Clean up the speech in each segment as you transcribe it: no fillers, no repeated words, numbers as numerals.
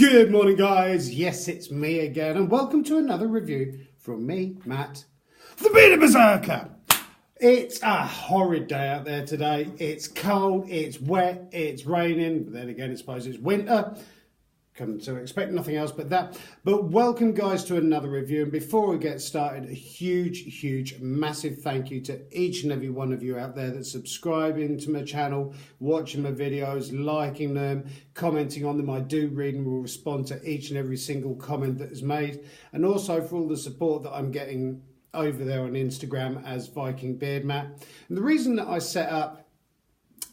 Good morning, guys. Yes, it's me again, and welcome to another review from me, Matt, the Bearded Berserker. It's a horrid day out there today. It's cold, it's wet, it's raining, but then again, I suppose it's winter. Come to expect nothing else but that. But welcome, guys, to another review. And before we get started, a huge, massive thank you to each and every one of you out there that's subscribing to my channel, watching my videos, liking them, commenting on them. I do read and will respond to each and every single comment that is made. And also for all the support that I'm getting over there on Instagram as Viking Beard Matt. And the reason that I set up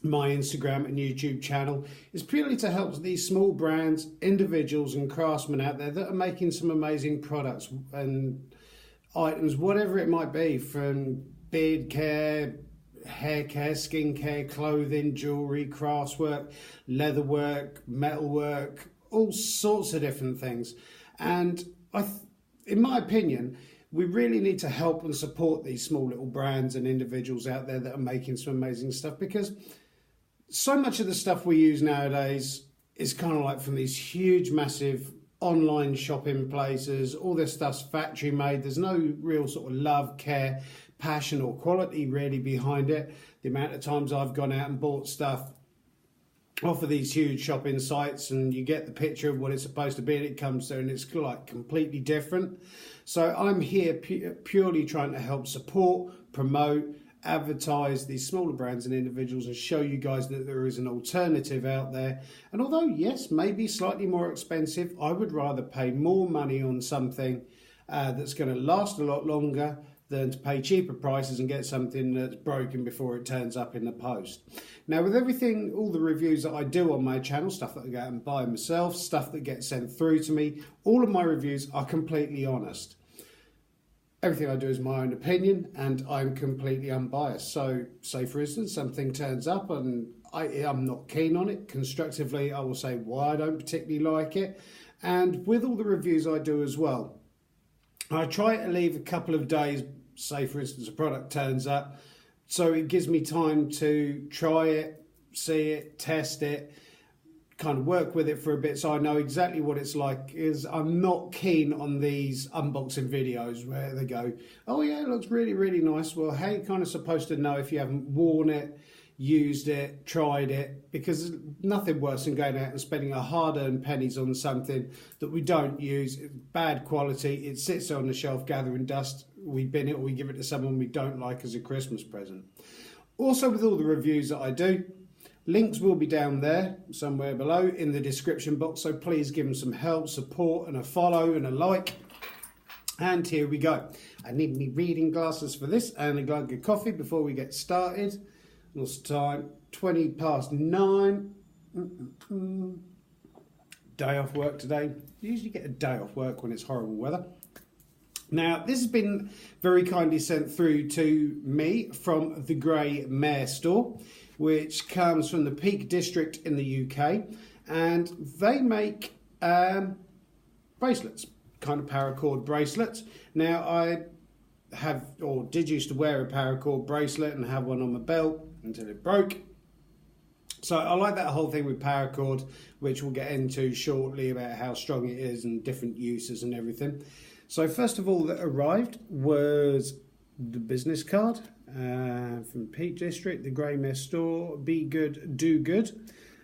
my Instagram and YouTube channel is purely to help these small brands, individuals and craftsmen out there that are making some amazing products and items, whatever it might be, from beard care, hair care, skin care, clothing, jewellery, craftswork, leatherwork, metalwork, all sorts of different things. And in my opinion, we really need to help and support these small little brands and individuals out there that are making some amazing stuff, because so much of the stuff we use nowadays is kind of like from these huge, massive online shopping places. All this stuff's factory made. There's no real sort of love, care, passion or quality really behind it. The amount of times I've gone out and bought stuff off of these huge shopping sites and you get the picture of what it's supposed to be and it comes there and it's like completely different. So I'm here purely trying to help support, promote, advertise these smaller brands and individuals and show you guys that there is an alternative out there. And although yes, maybe slightly more expensive, I would rather pay more money on something that's going to last a lot longer than to pay cheaper prices and get something that's broken before it turns up in the post. Now, with everything, all the reviews that I do on my channel, stuff that I go out and buy myself, stuff that gets sent through to me, all of my reviews are completely honest. Everything I do is my own opinion and I'm completely unbiased. So, say for instance, something turns up and I'm not keen on it. Constructively, I will say why I don't particularly like it. And with all the reviews I do as well, I try to leave a couple of days, say for instance, a product turns up, so it gives me time to try it, see it, test it, kind of work with it for a bit so I know exactly what it's like. Is I'm not keen on these unboxing videos where they go, oh yeah, it looks really nice. Well, how are you kind of supposed to know if you haven't worn it, used it, tried it? Because there's nothing worse than going out and spending our hard-earned pennies on something that we don't use, bad quality, it sits on the shelf gathering dust, we bin it or we give it to someone we don't like as a Christmas present. Also, with all the reviews that I do, links will be down there somewhere below in the description box, so please give them some help, support and a follow and a like. And here we go. I need me reading glasses for this and a glug of coffee before we get started. What's the time? 9:20. Day off work today. You usually get a day off work when it's horrible weather. Now, this has been very kindly sent through to me from the Grey Mare Store, which comes from the Peak District in the UK, and they make bracelets, kind of paracord bracelets. Now, I have, or did used to wear a paracord bracelet and have one on my belt until it broke. So I like that whole thing with paracord, which we'll get into shortly about how strong it is and different uses and everything. So first of all that arrived was the business card from Peak District, the Grey Mare Store, Be Good, Do Good.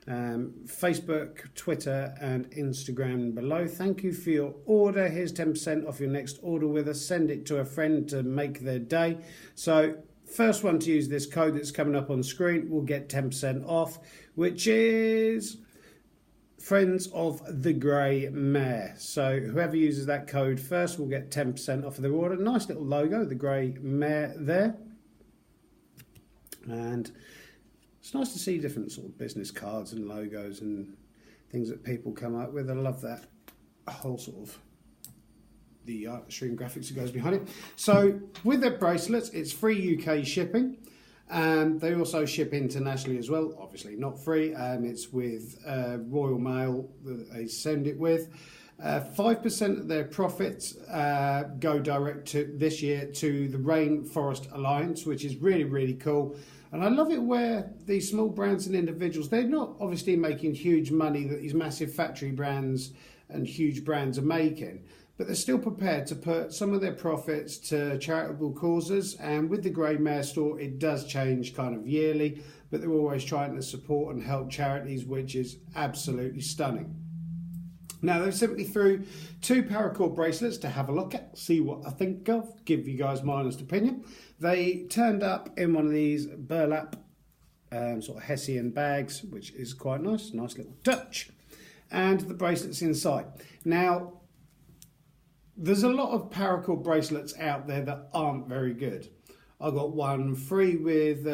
Facebook, Twitter and Instagram below. Thank you for your order. Here's 10% off your next order with us. Send it to a friend to make their day. So first one to use this code that's coming up on screen will get 10% off, which is Friends of the Grey Mare. So whoever uses that code first will get 10% off of their order. Nice little logo, the Grey Mare there. And it's nice to see different sort of business cards and logos and things that people come up with. I love that whole sort of the stream graphics that goes behind it. So with their bracelets, it's free UK shipping. They also ship internationally as well. Obviously not free. It's with Royal Mail that they send it with. 5% of their profits go direct to this year to the Rainforest Alliance, which is really cool. And I love it where these small brands and individuals, they're not obviously making huge money that these massive factory brands and huge brands are making, but they're still prepared to put some of their profits to charitable causes. And with the Grey Mare Store, it does change kind of yearly, but they're always trying to support and help charities, which is absolutely stunning. Now, they've sent me through 2 paracord bracelets to have a look at, see what I think of, give you guys my honest opinion. They turned up in one of these burlap sort of Hessian bags, which is quite nice little touch. And the bracelets inside. Now, there's a lot of paracord bracelets out there that aren't very good. I got one free with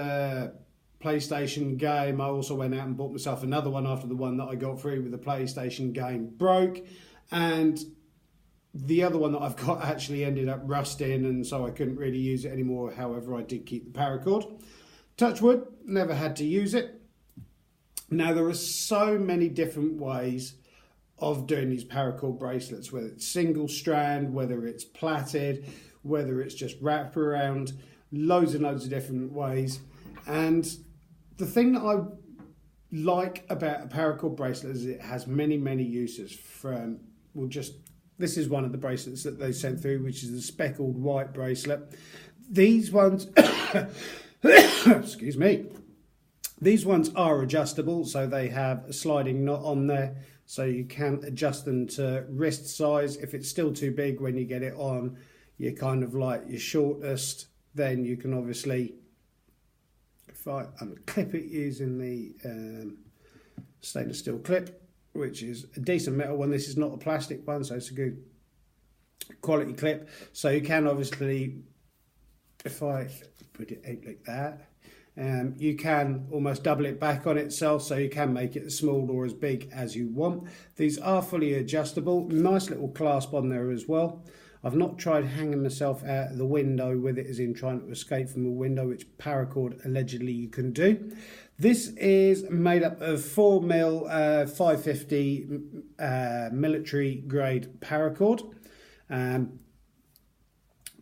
PlayStation game. I also went out and bought myself another one after the one that I got free with the PlayStation game broke, and the other one that I've got actually ended up rusting, and so I couldn't really use it anymore. However, I did keep the paracord. Touch wood, never had to use it. Now, there are so many different ways of doing these paracord bracelets, whether it's single strand, whether it's plaited, whether it's just wrap around, loads and loads of different ways. And the thing that I like about a paracord bracelet is it has many, many uses. This is one of the bracelets that they sent through, which is the speckled white bracelet. These ones, excuse me, these ones are adjustable, so they have a sliding knot on there, so you can adjust them to wrist size. If it's still too big when you get it on, you're kind of like your shortest, then you can obviously, if I unclip it using the stainless steel clip, which is a decent metal one. This is not a plastic one, so it's a good quality clip. So you can obviously, if I put it out like that, you can almost double it back on itself, so you can make it as small or as big as you want. These are fully adjustable. Nice little clasp on there as well. I've not tried hanging myself out of the window with it, as in trying to escape from a window, which paracord allegedly you can do. This is made up of 4mm 550 military grade paracord.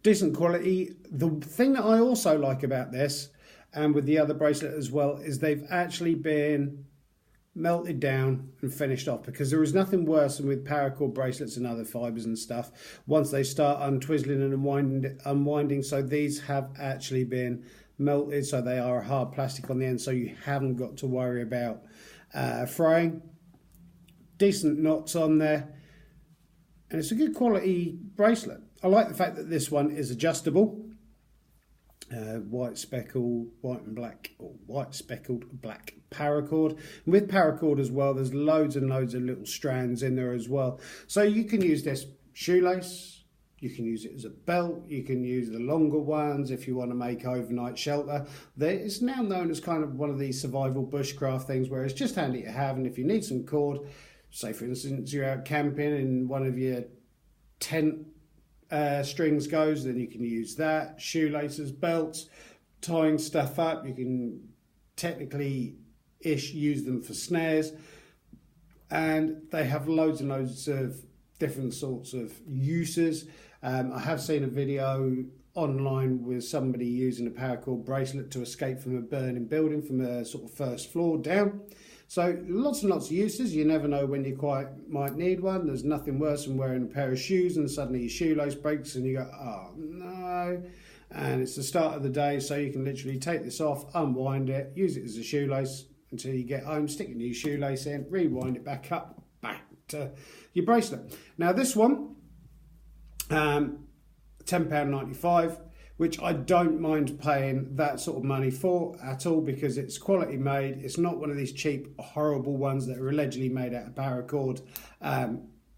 Decent quality. The thing that I also like about this, and with the other bracelet as well, is they've actually been melted down and finished off, because there is nothing worse than with paracord bracelets and other fibres and stuff once they start untwizzling and unwinding. So these have actually been melted, so they are a hard plastic on the end, so you haven't got to worry about fraying. Decent knots on there, and it's a good quality bracelet. I like the fact that this one is adjustable. White speckled, white and black, or white speckled black paracord. And with paracord as well, there's loads and loads of little strands in there as well. So you can use this shoelace, you can use it as a belt, you can use the longer ones if you want to make overnight shelter. It's now known as kind of one of these survival bushcraft things where it's just handy to have, and if you need some cord, say for instance you're out camping and one of your tent strings goes, then you can use that. Shoelaces, belts, tying stuff up, you can technically use them for snares, and they have loads and loads of different sorts of uses. I have seen a video online with somebody using a paracord bracelet to escape from a burning building from a sort of first floor down. So lots and lots of uses. You never know when you quite might need one. There's nothing worse than wearing a pair of shoes and suddenly your shoelace breaks and you go, oh no. And it's the start of the day, so you can literally take this off, unwind it, use it as a shoelace until you get home, stick your new shoelace in, rewind it back up, back to your bracelet. Now this one, £10.95. which I don't mind paying that sort of money for at all, because it's quality made. It's not one of these cheap, horrible ones that are allegedly made out of paracord,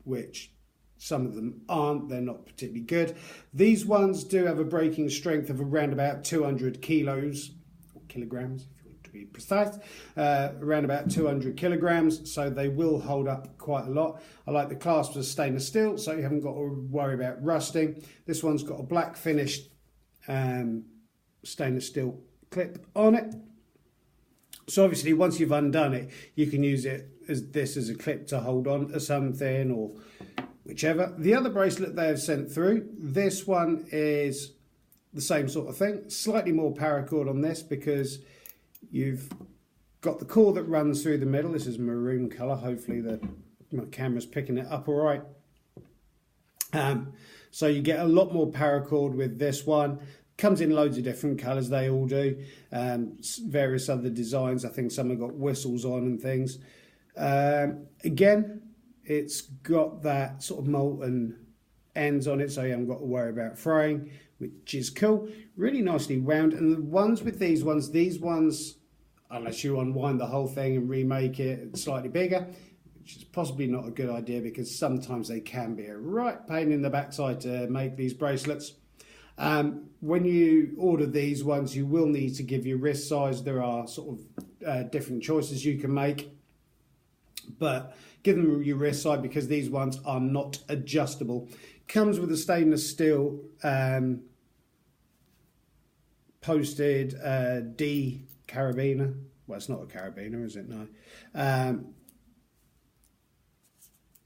which some of them aren't. They're not particularly good. These ones do have a breaking strength of around about 200 kilos, or kilograms, if you want to be precise, around about 200 kilograms, so they will hold up quite a lot. I like the clasps are stainless steel, so you haven't got to worry about rusting. This one's got a black finished stainless steel clip on it, so obviously once you've undone it, you can use it as a clip to hold on to something or whichever. The other bracelet they have sent through, this one is the same sort of thing, slightly more paracord on this, because you've got the cord that runs through the middle. This is maroon colour, hopefully the My camera's picking it up all right. So you get a lot more paracord with this one. Comes in loads of different colours, they all do. Various other designs. I think some have got whistles on and things. Again, it's got that sort of molten ends on it, so you haven't got to worry about fraying, which is cool. Really nicely wound. And the ones with these ones, unless you unwind the whole thing and remake it slightly bigger, which is possibly not a good idea because sometimes they can be a right pain in the backside to make these bracelets. When you order these ones, you will need to give your wrist size. There are sort of different choices you can make, but give them your wrist size because these ones are not adjustable. Comes with a stainless steel posted D carabiner. Well, it's not a carabiner, is it? No.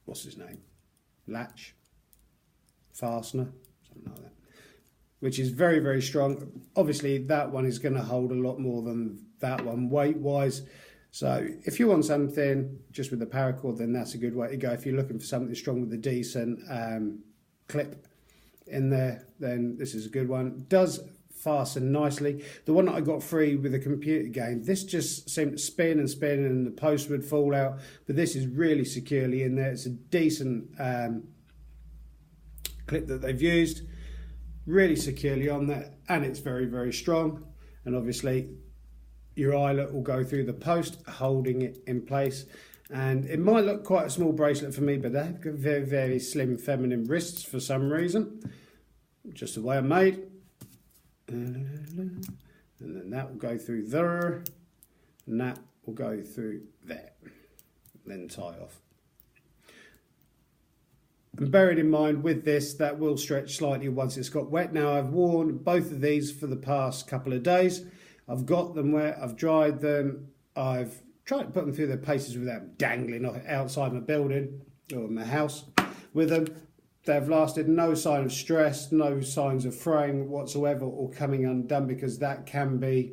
What's his name? Latch, fastener, something like that. Which is very, very strong. Obviously, that one is going to hold a lot more than that one weight-wise. So if you want something just with the paracord, then that's a good way to go. If you're looking for something strong with a decent clip in there, then this is a good one. Does fasten nicely. The one that I got free with a computer game, this just seemed to spin and spin and the post would fall out. But this is really securely in there. It's a decent clip that they've used. Really securely on there, and it's very, very strong. And obviously your eyelet will go through the post, holding it in place. And it might look quite a small bracelet for me, but they have got very, very slim feminine wrists for some reason. Just the way I'm made. And then that will go through there, and that will go through there. Then tie off. And bearing in mind with this, that will stretch slightly once it's got wet. Now, I've worn both of these for the past couple of days. I've got them wet, I've dried them, I've tried to put them through their paces without dangling outside my building or my house with them. They've lasted, no sign of stress, no signs of fraying whatsoever or coming undone, because that can be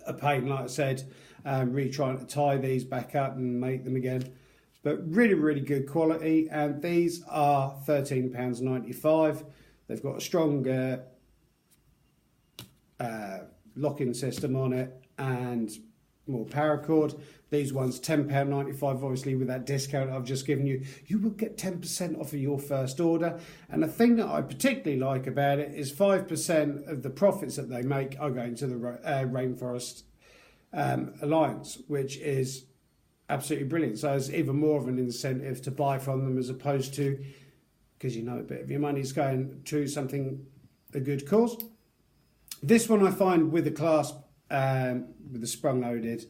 a pain, like I said, really trying to tie these back up and make them again. But really, really good quality, and these are £13.95. They've got a strong locking system on it and more paracord. These ones £10.95. Obviously, with that discount I've just given you, you will get 10% off of your first order. And the thing that I particularly like about it is 5% of the profits that they make are going to the Rainforest Alliance, which is absolutely brilliant. So it's even more of an incentive to buy from them, as opposed to, because you know a bit of your money's going to something, a good cause. This one I find with the clasp, with the sprung loaded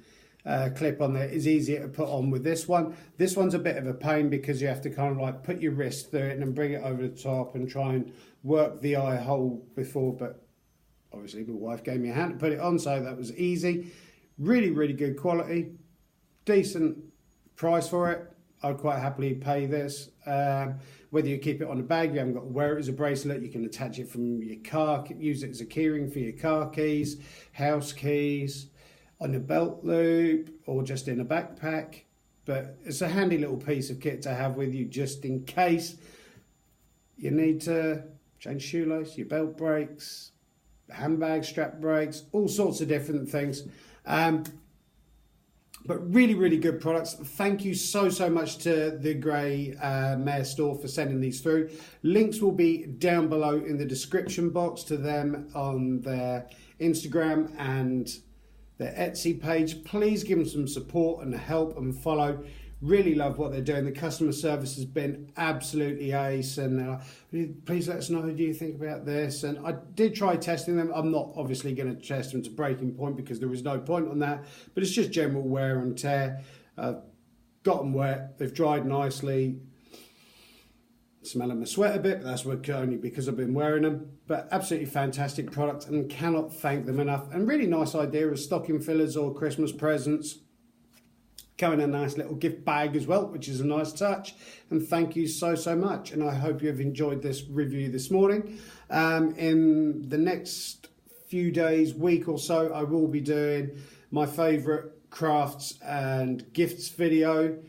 clip on there, is easier to put on with this one. This one's a bit of a pain because you have to kind of like put your wrist through it and then bring it over the top and try and work the eye hole before, but obviously my wife gave me a hand to put it on, so that was easy. Really, really good quality. Decent price for it. I'd quite happily pay this. Whether you keep it on a bag, you haven't got to wear it as a bracelet, you can attach it from your car, use it as a keyring for your car keys, house keys, on a belt loop, or just in a backpack. But it's a handy little piece of kit to have with you just in case you need to change shoelace, your belt breaks, handbag strap breaks, all sorts of different things. But really, really good products. Thank you so, so much to the Grey Mare Store for sending these through. Links will be down below in the description box to them on their Instagram and their Etsy page. Please give them some support and help and follow. Really love what they're doing. The customer service has been absolutely ace, and please let us know, what do you think about this? And I did try testing them. I'm not obviously going to test them to breaking point because there is no point on that, but it's just general wear and tear. Got them wet, they've dried nicely. Smelling my sweat a bit, but that's only because I've been wearing them. But absolutely fantastic product, and cannot thank them enough. And really nice idea of stocking fillers or Christmas presents. Come in a nice little gift bag as well, which is a nice touch. And thank you so, so much. And I hope you've enjoyed this review this morning. In the next few days, week or so, I will be doing my favourite crafts and gifts video.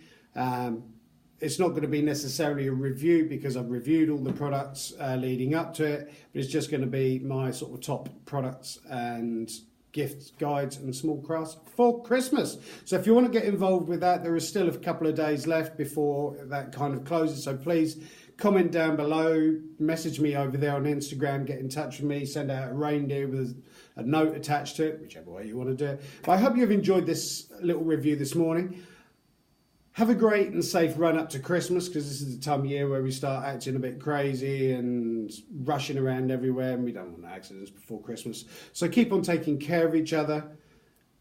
It's not going to be necessarily a review because I've reviewed all the products leading up to it, but it's just going to be my sort of top products and gift guides and small crafts for Christmas. So if you want to get involved with that, there is still a couple of days left before that kind of closes. So please comment down below, message me over there on Instagram, get in touch with me, send out a reindeer with a note attached to it, whichever way you want to do it. But I hope you've enjoyed this little review this morning. Have a great and safe run up to Christmas, because this is the time of year where we start acting a bit crazy and rushing around everywhere, and we don't want accidents before Christmas. So keep on taking care of each other.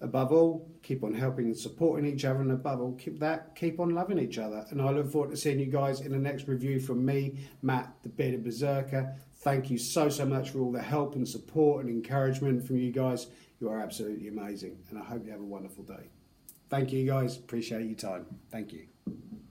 Above all, keep on helping and supporting each other, and above all, keep on loving each other. And I look forward to seeing you guys in the next review from me, Matt, the Bearded Berserker. Thank you so much for all the help and support and encouragement from you guys. You are absolutely amazing, and I hope you have a wonderful day. Thank you guys. Appreciate your time. Thank you.